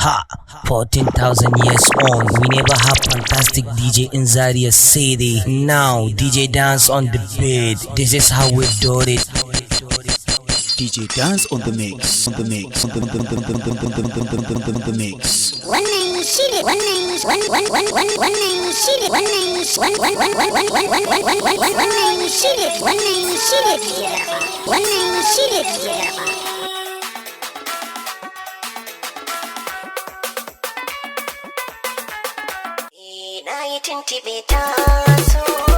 Ha, 14,000 years on, we never have fantastic DJ in Zaria City. Now, DJ Dance on the beat. This is how we do it. DJ Dance on the mix, on the mix, on the mix. One name, shoot it. One name, one name, shoot it. One name, one name, shoot it. One name, shoot it. One name, shoot it. Na yi tuntuɓe ta so.